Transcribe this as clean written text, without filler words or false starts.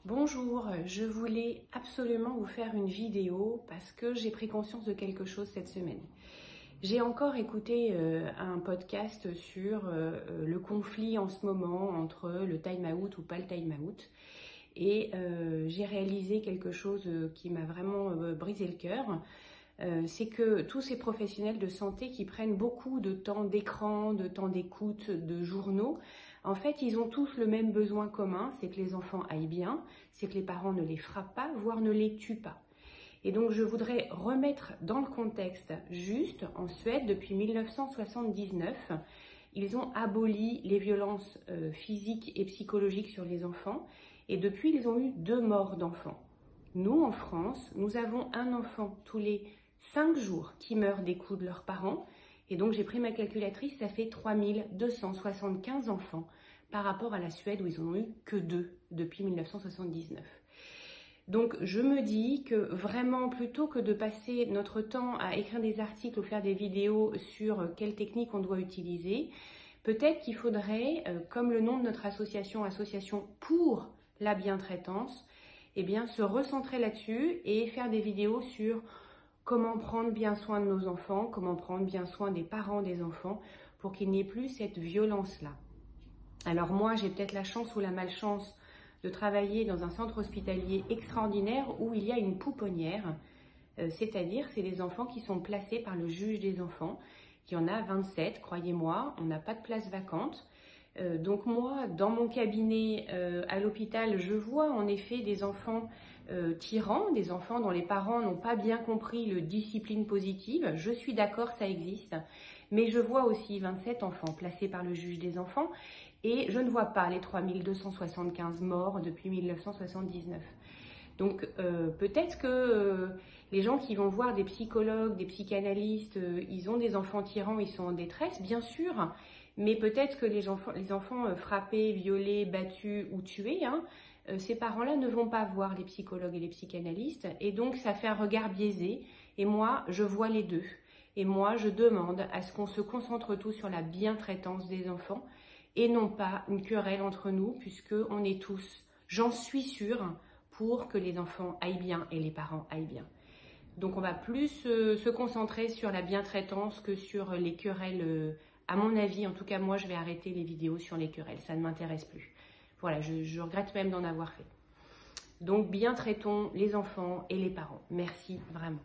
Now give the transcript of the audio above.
Bonjour, je voulais absolument vous faire une vidéo parce que j'ai pris conscience de quelque chose cette semaine. J'ai encore écouté un podcast sur le conflit en ce moment entre le time-out ou pas le time-out et j'ai réalisé quelque chose qui m'a vraiment brisé le cœur. C'est que tous ces professionnels de santé qui prennent beaucoup de temps d'écran, de temps d'écoute, de journaux, en fait, ils ont tous le même besoin commun, c'est que les enfants aillent bien, c'est que les parents ne les frappent pas, voire ne les tuent pas. Et donc, je voudrais remettre dans le contexte juste, en Suède, depuis 1979, ils ont aboli les violences physiques et psychologiques sur les enfants, et depuis, ils ont eu 2 morts d'enfants. Nous, en France, nous avons un enfant tous les 5 jours qui meurt des coups de leurs parents. Et donc, j'ai pris ma calculatrice, ça fait 3275 enfants par rapport à la Suède où ils n'en ont eu que 2 depuis 1979. Donc, je me dis que vraiment, plutôt que de passer notre temps à écrire des articles ou faire des vidéos sur quelle technique on doit utiliser, peut-être qu'il faudrait, comme le nom de notre association, Association pour la bientraitance, eh bien, se recentrer là-dessus et faire des vidéos sur comment prendre bien soin de nos enfants, comment prendre bien soin des parents des enfants pour qu'il n'y ait plus cette violence-là. Alors moi, j'ai peut-être la chance ou la malchance de travailler dans un centre hospitalier extraordinaire où il y a une pouponnière, c'est-à-dire c'est des enfants qui sont placés par le juge des enfants. Il y en a 27, croyez-moi, on n'a pas de place vacante. Donc moi, dans mon cabinet à l'hôpital, je vois en effet des enfants tyrans, des enfants dont les parents n'ont pas bien compris le discipline positive. Je suis d'accord, ça existe. Mais je vois aussi 27 enfants placés par le juge des enfants et je ne vois pas les 3275 morts depuis 1979. Donc peut-être que les gens qui vont voir des psychologues, des psychanalystes, ils ont des enfants tyrans, ils sont en détresse, bien sûr, mais peut-être que les enfants frappés, violés, battus ou tués, ces parents-là ne vont pas voir les psychologues et les psychanalystes, et donc ça fait un regard biaisé, et moi, je vois les deux. Et moi, je demande à ce qu'on se concentre tous sur la bientraitance des enfants, et non pas une querelle entre nous, puisqu'on est tous, j'en suis sûre, pour que les enfants aillent bien et les parents aillent bien. Donc on va plus se concentrer sur la bientraitance que sur les querelles. À mon avis, en tout cas moi je vais arrêter les vidéos sur les querelles, ça ne m'intéresse plus. Voilà, je regrette même d'en avoir fait. Donc bien traitons les enfants et les parents. Merci vraiment.